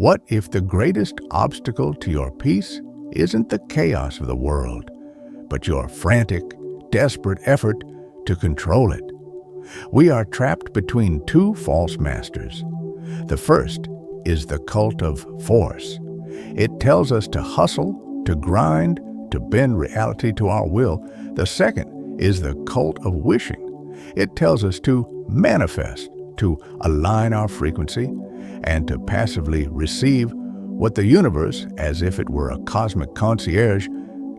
What if the greatest obstacle to your peace isn't the chaos of the world, but your frantic, desperate effort to control it? We are trapped between two false masters. The first is the cult of force. It tells us to hustle, to grind, to bend reality to our will. The second is the cult of wishing. It tells us to manifest, to align our frequency, and to passively receive what the universe, as if it were a cosmic concierge,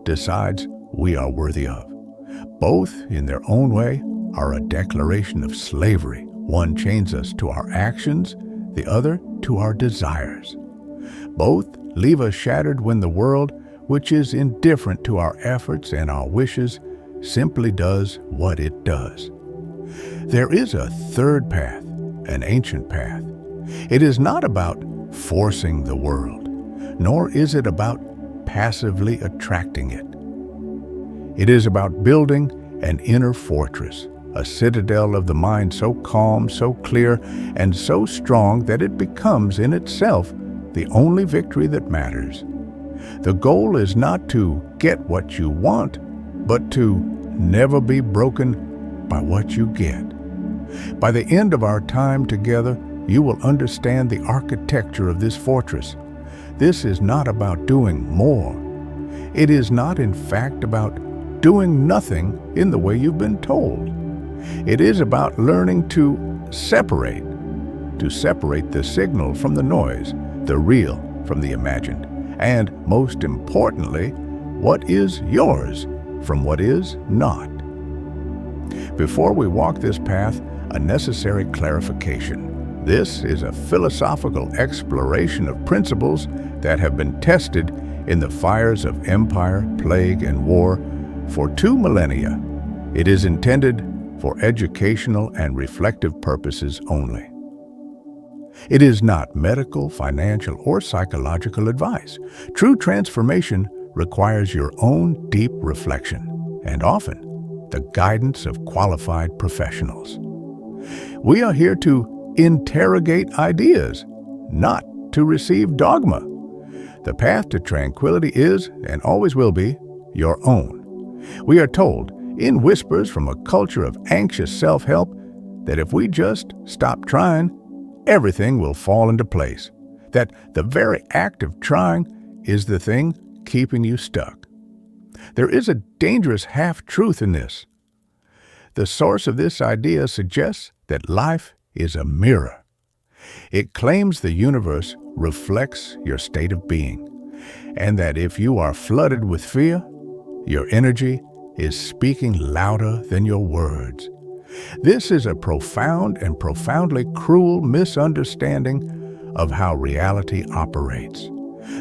decides we are worthy of. Both, in their own way, are a declaration of slavery. One chains us to our actions, the other to our desires. Both leave us shattered when the world, which is indifferent to our efforts and our wishes, simply does what it does. There is a third path, an ancient path. It is not about forcing the world, nor is it about passively attracting it. It is about building an inner fortress, a citadel of the mind so calm, so clear, and so strong that it becomes in itself the only victory that matters. The goal is not to get what you want, but to never be broken by what you get. By the end of our time together, you will understand the architecture of this fortress. This is not about doing more. It is not, in fact, about doing nothing in the way you've been told. It is about learning to separate the signal from the noise, the real from the imagined, and, most importantly, what is yours from what is not. Before we walk this path, a necessary clarification. This is a philosophical exploration of principles that have been tested in the fires of empire, plague, and war for 2 millennia. It is intended for educational and reflective purposes only. It is not medical, financial, or psychological advice. True transformation requires your own deep reflection, and often the guidance of qualified professionals. We are here to interrogate ideas, not to receive dogma. The path to tranquility is, and always will be, your own. We are told, in whispers from a culture of anxious self-help, that if we just stop trying, everything will fall into place. That the very act of trying is the thing keeping you stuck. There is a dangerous half-truth in this. The source of this idea suggests that life is a mirror. It claims the universe reflects your state of being, and that if you are flooded with fear, your energy is speaking louder than your words. This is a profound and profoundly cruel misunderstanding of how reality operates.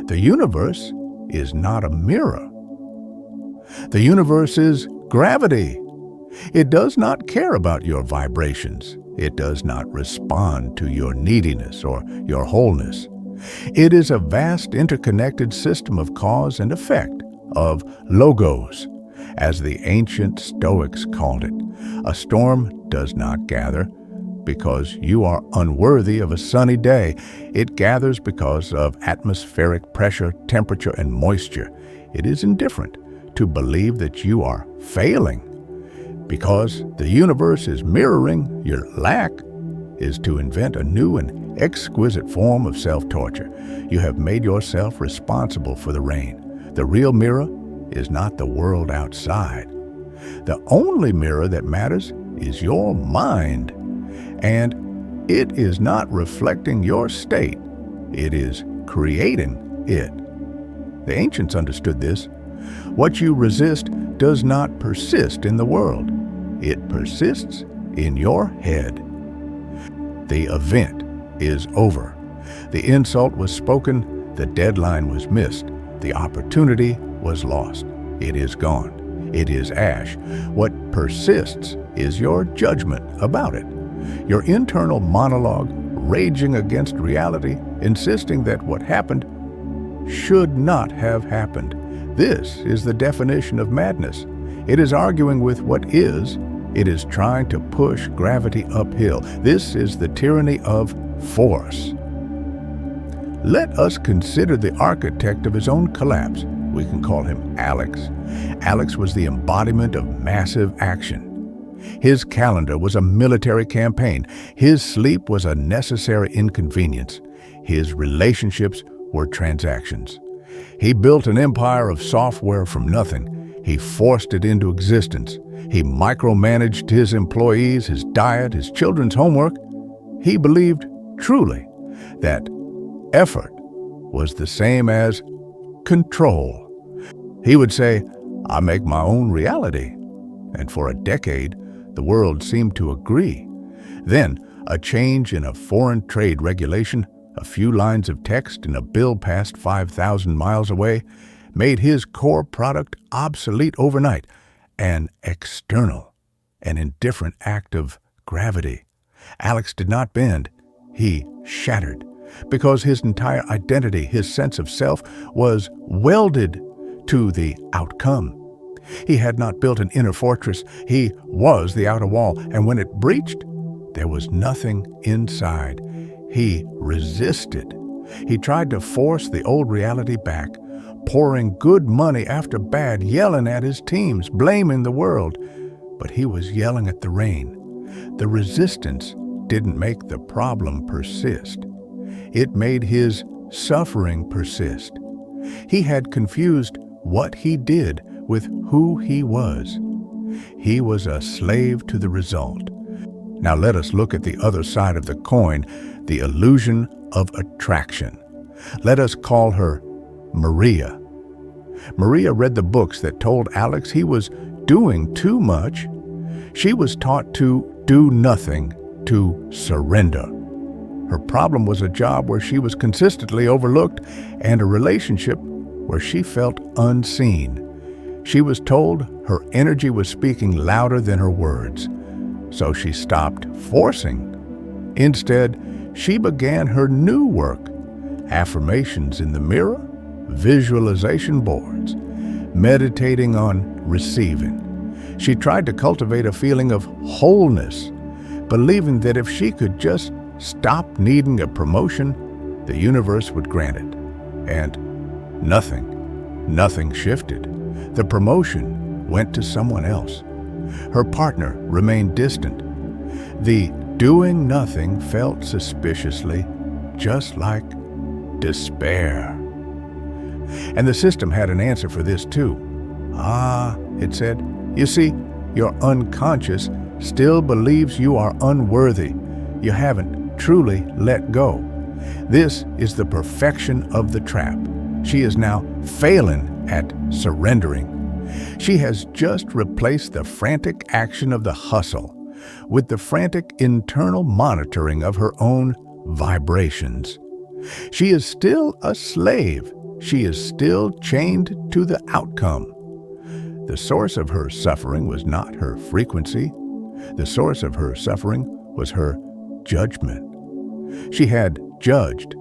The universe is not a mirror. The universe is gravity. It does not care about your vibrations. It does not respond to your neediness or your wholeness. It is a vast interconnected system of cause and effect, of logos, as the ancient Stoics called it. A storm does not gather because you are unworthy of a sunny day. It gathers because of atmospheric pressure, temperature, and moisture. It is indifferent to believe that you are failing, because the universe is mirroring your lack, is to invent a new and exquisite form of self-torture. You have made yourself responsible for the rain. The real mirror is not the world outside. The only mirror that matters is your mind, and it is not reflecting your state. It is creating it. The ancients understood this. What you resist does not persist in the world. It persists in your head. The event is over. The insult was spoken. The deadline was missed. The opportunity was lost. It is gone. It is ash. What persists is your judgment about it. Your internal monologue raging against reality, insisting that what happened should not have happened. This is the definition of madness. It is arguing with what is. It is trying to push gravity uphill. This is the tyranny of force. Let us consider the architect of his own collapse. We can call him Alex. Alex was the embodiment of massive action. His calendar was a military campaign. His sleep was a necessary inconvenience. His relationships were transactions. He built an empire of software from nothing. He forced it into existence. He micromanaged his employees, his diet, his children's homework. He believed truly that effort was the same as control. He would say, "I make my own reality." And for a decade, the world seemed to agree. Then, a change in a foreign trade regulation, a few lines of text in a bill passed 5,000 miles away, made his core product obsolete overnight, an external, an indifferent act of gravity. Alex did not bend, he shattered, because his entire identity, his sense of self, was welded to the outcome. He had not built an inner fortress, he was the outer wall, and when it breached, there was nothing inside. He resisted. He tried to force the old reality back, pouring good money after bad, yelling at his teams, blaming the world. But he was yelling at the rain. The resistance didn't make the problem persist. It made his suffering persist. He had confused what he did with who he was. He was a slave to the result. Now let us look at the other side of the coin, the illusion of attraction. Let us call her Maria. Maria read the books that told Alex he was doing too much. She was taught to do nothing, to surrender. Her problem was a job where she was consistently overlooked and a relationship where she felt unseen. She was told her energy was speaking louder than her words, so she stopped forcing. Instead, she began her new work, affirmations in the mirror, visualization boards, meditating on receiving. She tried to cultivate a feeling of wholeness, believing that if she could just stop needing a promotion, the universe would grant it. And nothing shifted. The promotion went to someone else. Her partner remained distant. The doing nothing felt suspiciously just like despair. And the system had an answer for this too. "Ah," it said, "you see, your unconscious still believes you are unworthy. You haven't truly let go. This is the perfection of the trap. She is now failing at surrendering. She has just replaced the frantic action of the hustle with the frantic internal monitoring of her own vibrations. She is still a slave. She is still chained to the outcome. The source of her suffering was not her frequency. The source of her suffering was her judgment. She had judged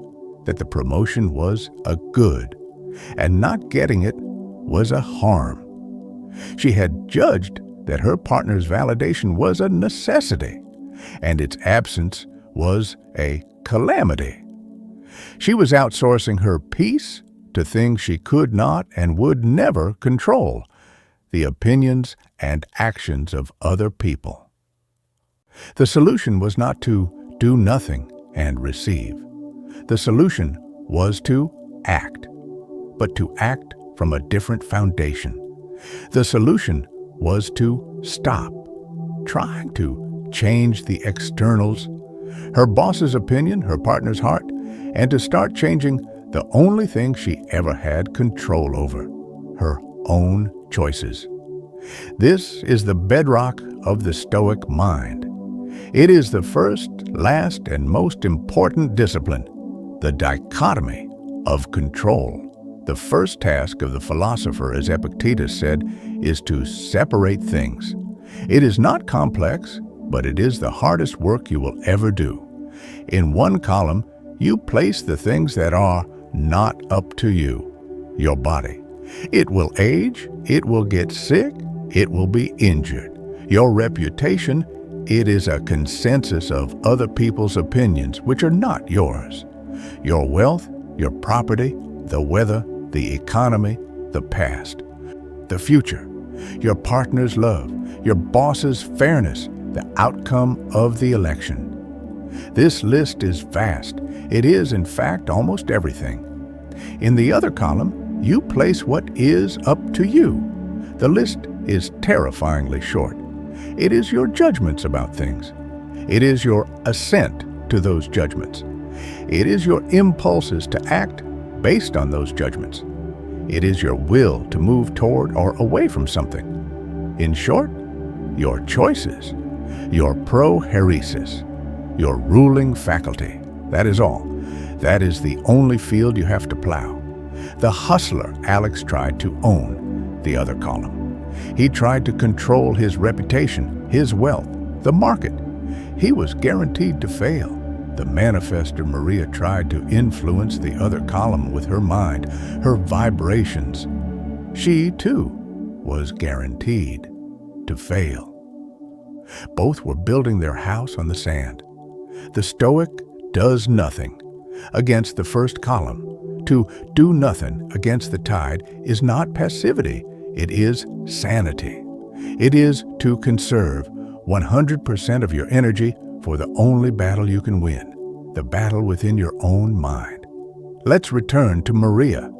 that the promotion was a good, and not getting it was a harm. She had judged that her partner's validation was a necessity, and its absence was a calamity. She was outsourcing her peace to things she could not and would never control, the opinions and actions of other people. The solution was not to do nothing and receive. The solution was to act, but to act from a different foundation. The solution was to stop trying to change the externals, her boss's opinion, her partner's heart, and to start changing the only thing she ever had control over, her own choices. This is the bedrock of the Stoic mind. It is the first, last, and most important discipline, the dichotomy of control. The first task of the philosopher, as Epictetus said, is to separate things. It is not complex, but it is the hardest work you will ever do. In one column, you place the things that are not up to you, your body. It will age, it will get sick, it will be injured. Your reputation, it is a consensus of other people's opinions, which are not yours. Your wealth, your property, the weather, the economy, the past, the future, your partner's love, your boss's fairness, the outcome of the election. This list is vast. It is, in fact, almost everything. In the other column, you place what is up to you. The list is terrifyingly short. It is your judgments about things. It is your assent to those judgments. It is your impulses to act based on those judgments. It is your will to move toward or away from something. In short, your choices, your prohairesis, your ruling faculty. That is all. That is the only field you have to plow. The hustler Alex tried to own the other column. He tried to control his reputation, his wealth, the market. He was guaranteed to fail. The manifester Maria tried to influence the other column with her mind, her vibrations. She, too, was guaranteed to fail. Both were building their house on the sand. The Stoic does nothing against the first column. To do nothing against the tide is not passivity, it is sanity. It is to conserve 100% of your energy for the only battle you can win, the battle within your own mind. Let's return to Maria.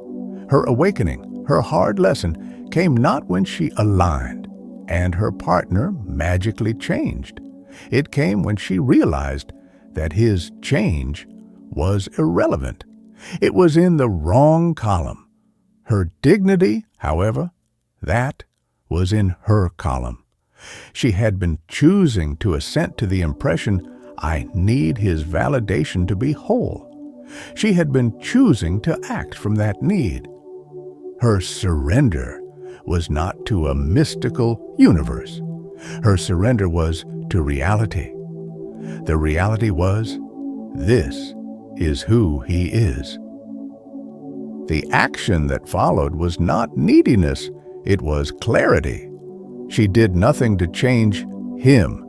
Her awakening, her hard lesson, came not when she aligned and her partner magically changed. It came when she realized that his change was irrelevant. It was in the wrong column. Her dignity, however, that was in her column. She had been choosing to assent to the impression, I need his validation to be whole. She had been choosing to act from that need. Her surrender was not to a mystical universe. Her surrender was to reality. The reality was, this is who he is. The action that followed was not neediness, it was clarity. She did nothing to change him.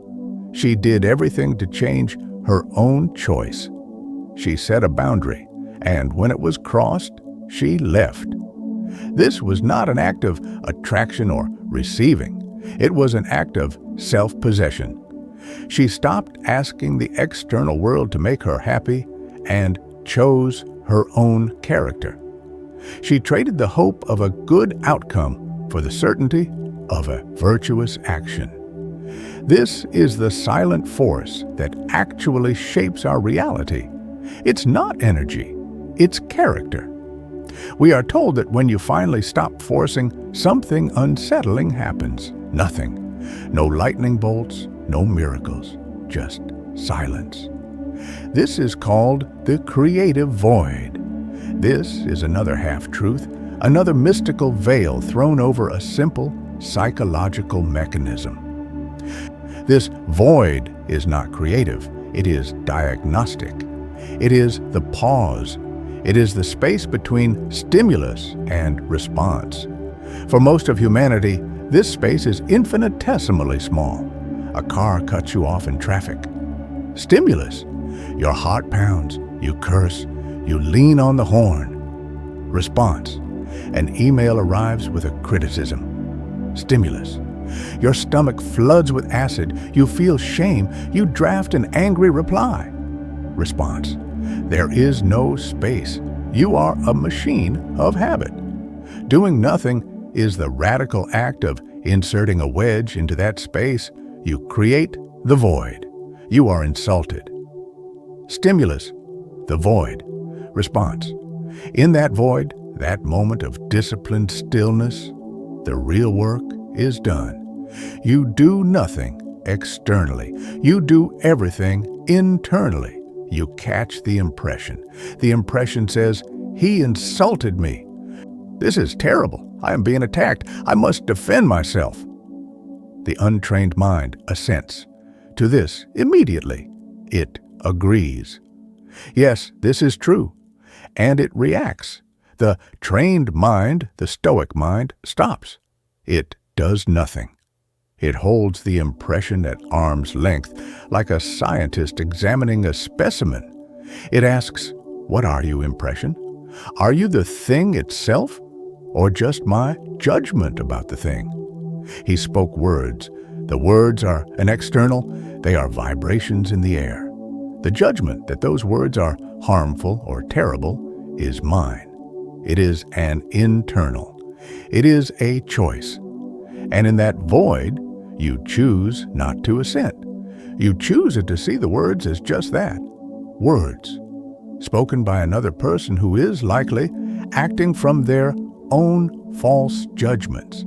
She did everything to change her own choice. She set a boundary, and when it was crossed, she left. This was not an act of attraction or receiving. It was an act of self-possession. She stopped asking the external world to make her happy and chose her own character. She traded the hope of a good outcome for the certainty of a virtuous action. This is the silent force that actually shapes our reality. It's not energy, it's character. We are told that when you finally stop forcing, something unsettling happens. Nothing. No lightning bolts, no miracles, just silence. This is called the creative void. This is another half-truth, another mystical veil thrown over a simple psychological mechanism. This void is not creative, it is diagnostic. It is the pause. It is the space between stimulus and response. For most of humanity, this space is infinitesimally small. A car cuts you off in traffic. Stimulus. Your heart pounds, you curse, you lean on the horn. Response. An email arrives with a criticism. Stimulus. Your stomach floods with acid, you feel shame, you draft an angry reply. Response. There is no space. You are a machine of habit. Doing nothing is the radical act of inserting a wedge into that space. You create the void. You are insulted. Stimulus, the void. Response. In that void, that moment of disciplined stillness, the real work is done. You do nothing externally. You do everything internally. You catch the impression. The impression says, he insulted me. This is terrible. I am being attacked. I must defend myself. The untrained mind assents to this immediately. It agrees. Yes, this is true. And it reacts. The trained mind, the Stoic mind, stops. It does nothing. It holds the impression at arm's length, like a scientist examining a specimen. It asks, what are you, impression? Are you the thing itself, or just my judgment about the thing? He spoke words. The words are an external, they are vibrations in the air. The judgment that those words are harmful or terrible is mine. It is an internal. It is a choice. And in that void, you choose not to assent. You choose to see the words as just that, words, spoken by another person who is likely acting from their own false judgments,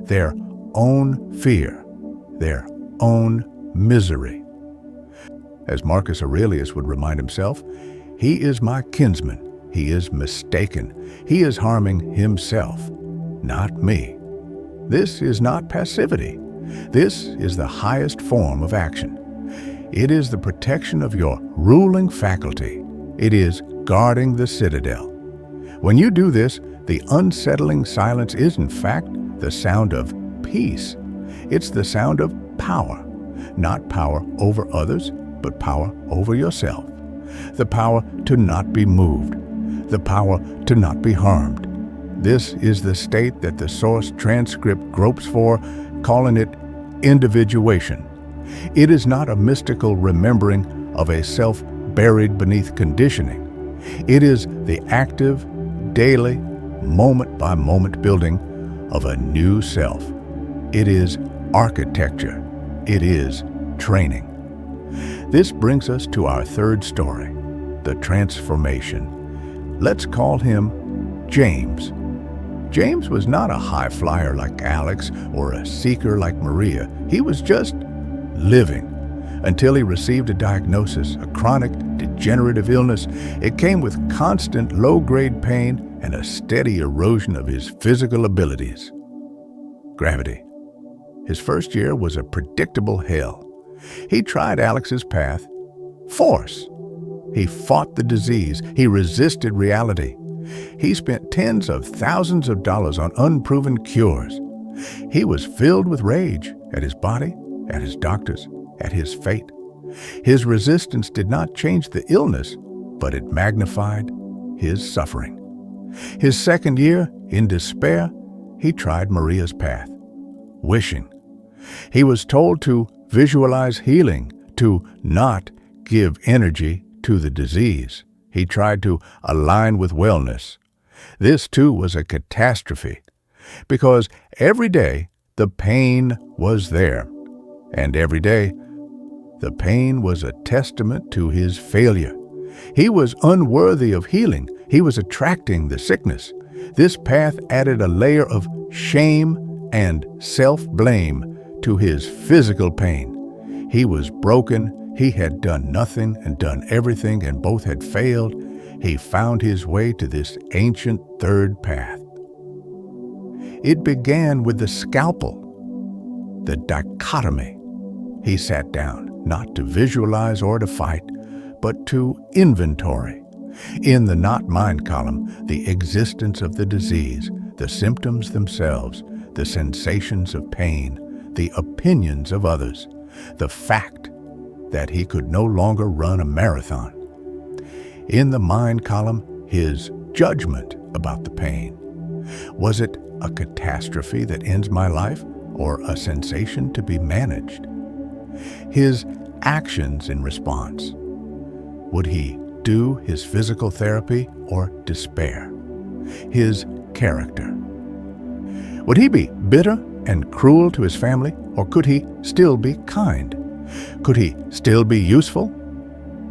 their own fear, their own misery. As Marcus Aurelius would remind himself, he is my kinsman. He is mistaken. He is harming himself, not me. This is not passivity. This is the highest form of action. It is the protection of your ruling faculty. It is guarding the citadel. When you do this, the unsettling silence is in fact the sound of peace. It's the sound of power, not power over others, but power over yourself. The power to not be moved, the power to not be harmed. This is the state that the source transcript gropes for, calling it individuation. It is not a mystical remembering of a self buried beneath conditioning. It is the active, daily, moment-by-moment building of a new self. It is architecture. It is training. This brings us to our third story, the transformation. Let's call him James. James was not a high flyer like Alex or a seeker like Maria. He was just living until he received a diagnosis, a chronic degenerative illness. It came with constant low-grade pain and a steady erosion of his physical abilities. Gravity. His first year was a predictable hell. He tried Alex's path. Force. He fought the disease. He resisted reality. He spent tens of thousands of dollars on unproven cures. He was filled with rage at his body, at his doctors, at his fate. His resistance did not change the illness, but it magnified his suffering. His second year, in despair, he tried Maria's path, wishing. He was told to visualize healing, to not give energy to the disease. He tried to align with wellness. This, too, was a catastrophe, because every day the pain was there, and every day the pain was a testament to his failure. He was unworthy of healing. He was attracting the sickness. This path added a layer of shame and self-blame to his physical pain. He was broken. He had done nothing and done everything, and both had failed. He found his way to this ancient third path. It began with the scalpel, the dichotomy. He sat down, not to visualize or to fight, but to inventory. In the not mine column, the existence of the disease, the symptoms themselves, the sensations of pain, the opinions of others, the fact that he could no longer run a marathon. In the mind column, his judgment about the pain. Was it a catastrophe that ends my life, or a sensation to be managed? His actions in response. Would he do his physical therapy or despair? His character. Would he be bitter and cruel to his family, or could he still be kind? Could he still be useful?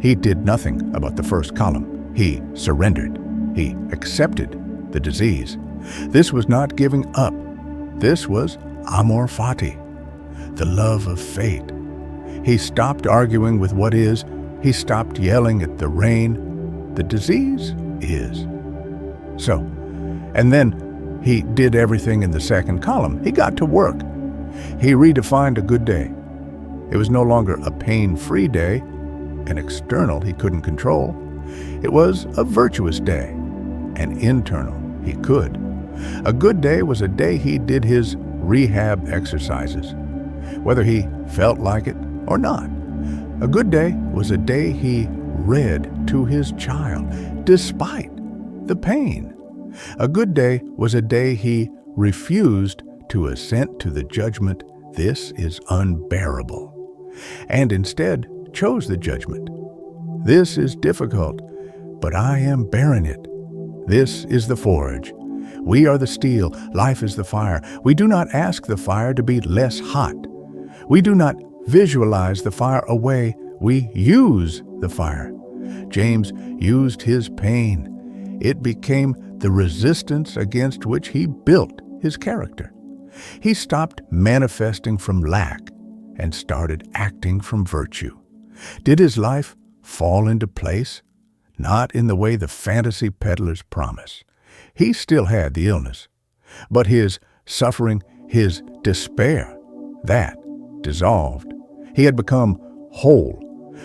He did nothing about the first column. He surrendered. He accepted the disease. This was not giving up. This was amor fati, the love of fate. He stopped arguing with what is. He stopped yelling at the rain. The disease is. So, and then he did everything in the second column. He got to work. He redefined a good day. It was no longer a pain-free day, an external he couldn't control. It was a virtuous day, an internal he could. A good day was a day he did his rehab exercises, whether he felt like it or not. A good day was a day he read to his child, despite the pain. A good day was a day he refused to assent to the judgment, "This is unbearable," and instead chose the judgment, "This is difficult, but I am bearing it. This is the forge. We are the steel, life is the fire. We do not ask the fire to be less hot. We do not visualize the fire away. We use the fire." James used his pain. It became the resistance against which he built his character. He stopped manifesting from lack and started acting from virtue. Did his life fall into place? Not in the way the fantasy peddlers promise. He still had the illness, but his suffering, his despair, that dissolved. He had become whole,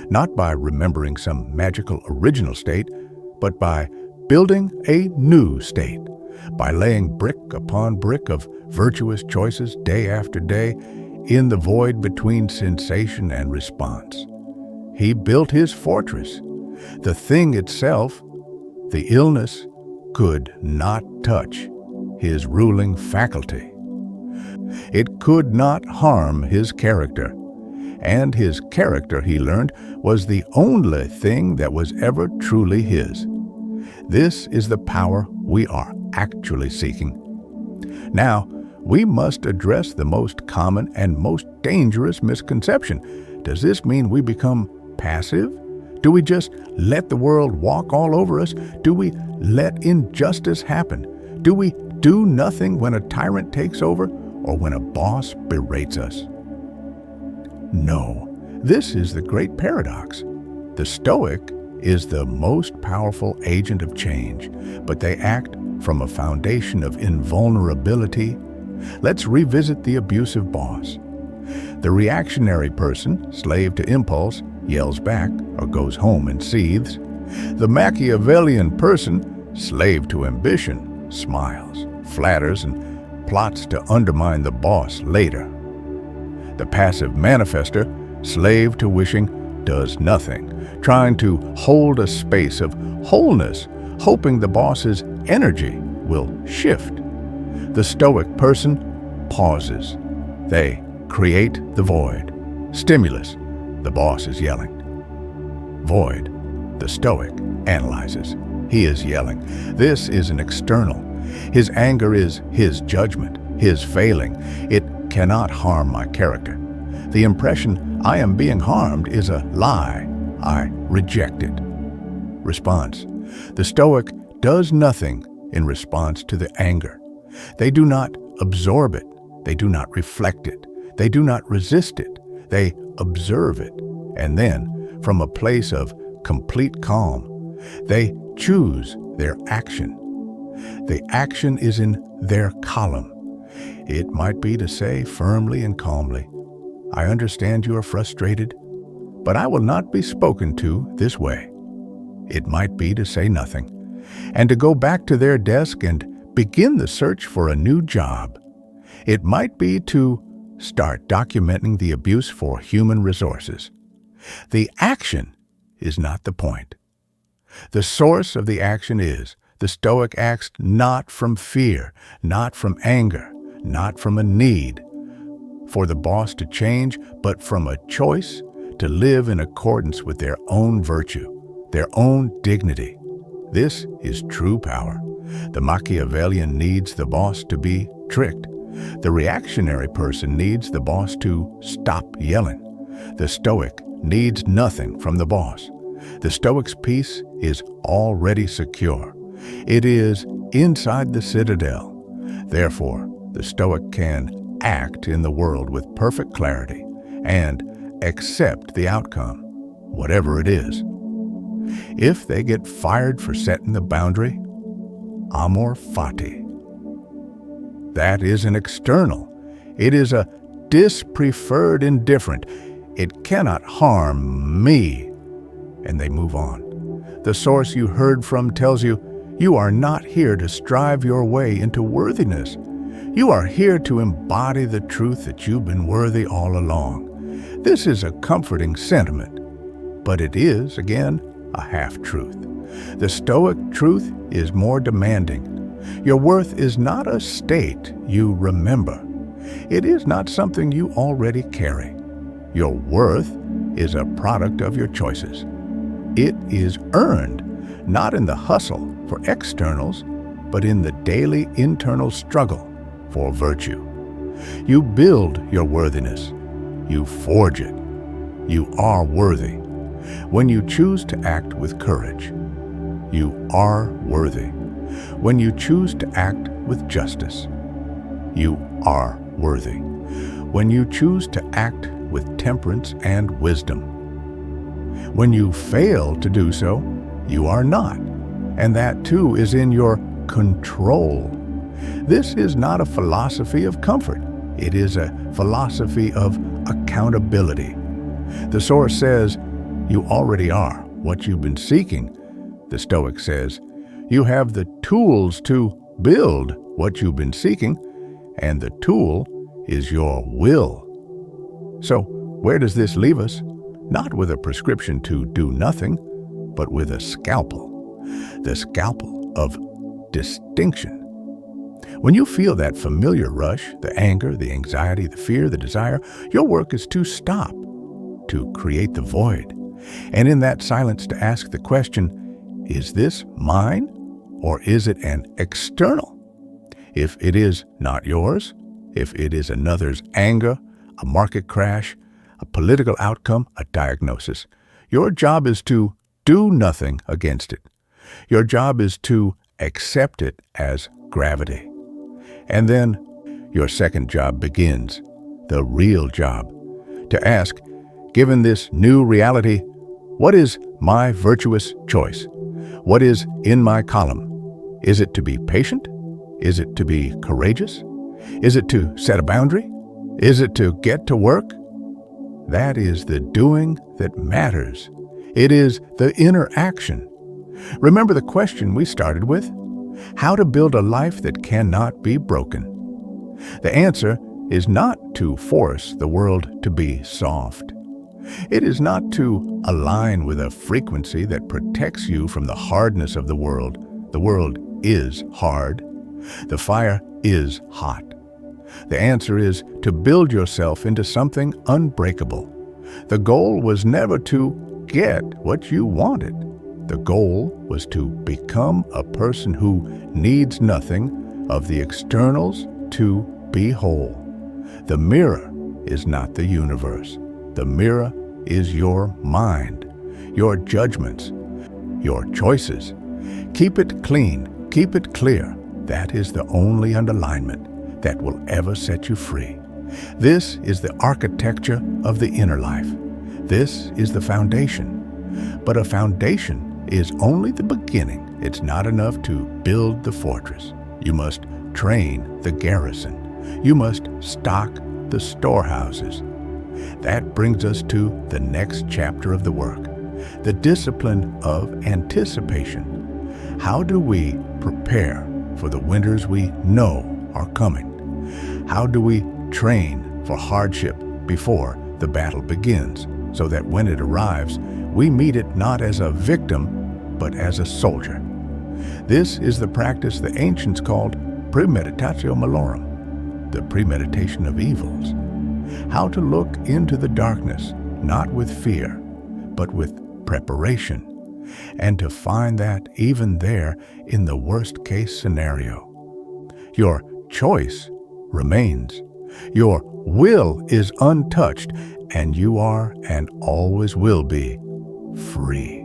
not by remembering some magical original state, but by building a new state, by laying brick upon brick of virtuous choices day after day in the void between sensation and response. He built his fortress. The thing itself, the illness, could not touch his ruling faculty. It could not harm his character, and his character, he learned, was the only thing that was ever truly his. This is the power we are actually seeking. Now, we must address the most common and most dangerous misconception. Does this mean we become passive? Do we just let the world walk all over us? Do we let injustice happen? Do we do nothing when a tyrant takes over or when a boss berates us? No, this is the great paradox. The Stoic is the most powerful agent of change, but they act from a foundation of invulnerability. Let's revisit the abusive boss. The reactionary person, slave to impulse, yells back or goes home and seethes. The Machiavellian person, slave to ambition, smiles, flatters, and plots to undermine the boss later. The passive manifester, slave to wishing, does nothing, trying to hold a space of wholeness, hoping the boss's energy will shift. The Stoic person pauses. They create the void. Stimulus, the boss is yelling. Void, the Stoic analyzes. He is yelling. This is an external. His anger is his judgment, his failing. It cannot harm my character. The impression I am being harmed is a lie. I reject it. Response. The Stoic does nothing in response to the anger. They do not absorb it. They do not reflect it. They do not resist it. They observe it. And then, from a place of complete calm, they choose their action. The action is in their column. It might be to say firmly and calmly, "I understand you are frustrated, but I will not be spoken to this way." It might be to say nothing, and to go back to their desk and begin the search for a new job. It might be to start documenting the abuse for human resources. The action is not the point. The source of the action is the Stoic acts not from fear, not from anger, not from a need for the boss to change, but from a choice to live in accordance with their own virtue, their own dignity. This is true power. The Machiavellian needs the boss to be tricked. The reactionary person needs the boss to stop yelling. The Stoic needs nothing from the boss. The Stoic's peace is already secure. It is inside the citadel. Therefore, the Stoic can act in the world with perfect clarity and accept the outcome, whatever it is. If they get fired for setting the boundary, amor fati. That is an external. It is a dispreferred indifferent. It cannot harm me. And they move on. The source you heard from tells you, you are not here to strive your way into worthiness. You are here to embody the truth that you've been worthy all along. This is a comforting sentiment, but it is, again, a half-truth. The Stoic truth is more demanding. Your worth is not a state you remember. It is not something you already carry. Your worth is a product of your choices. It is earned, not in the hustle for externals, but in the daily internal struggle for virtue. You build your worthiness. You forge it. You are worthy. When you choose to act with courage, you are worthy. When you choose to act with justice, you are worthy. When you choose to act with temperance and wisdom. When you fail to do so, you are not, and that too is in your control. This is not a philosophy of comfort. It is a philosophy of accountability. The source says, you already are what you've been seeking. The Stoic says, you have the tools to build what you've been seeking, and the tool is your will. So, where does this leave us? Not with a prescription to do nothing, but with a scalpel. The scalpel of distinction. When you feel that familiar rush, the anger, the anxiety, the fear, the desire, your work is to stop, to create the void. And in that silence to ask the question, is this mine or is it an external? If it is not yours, if it is another's anger, a market crash, a political outcome, a diagnosis, your job is to do nothing against it. Your job is to accept it as gravity. And then your second job begins, the real job, to ask, given this new reality, what is my virtuous choice? What is in my column? Is it to be patient? Is it to be courageous? Is it to set a boundary? Is it to get to work? That is the doing that matters. It is the inner action. Remember the question we started with? How to build a life that cannot be broken. The answer is not to force the world to be soft. It is not to align with a frequency that protects you from the hardness of the world. The world is hard. The fire is hot. The answer is to build yourself into something unbreakable. The goal was never to get what you wanted. The goal was to become a person who needs nothing of the externals to be whole. The mirror is not the universe. The mirror is your mind, your judgments, your choices. Keep it clean, keep it clear. That is the only underlinement that will ever set you free. This is the architecture of the inner life. This is the foundation. But a foundation is only the beginning. It's not enough to build the fortress. You must train the garrison. You must stock the storehouses. That brings us to the next chapter of the work, the discipline of anticipation. How do we prepare for the winters we know are coming? How do we train for hardship before the battle begins, so that when it arrives, we meet it not as a victim, but as a soldier? This is the practice the ancients called premeditatio malorum, the premeditation of evils. How to look into the darkness, not with fear, but with preparation, and to find that even there in the worst-case scenario. Your choice remains. Your will is untouched, and you are and always will be free.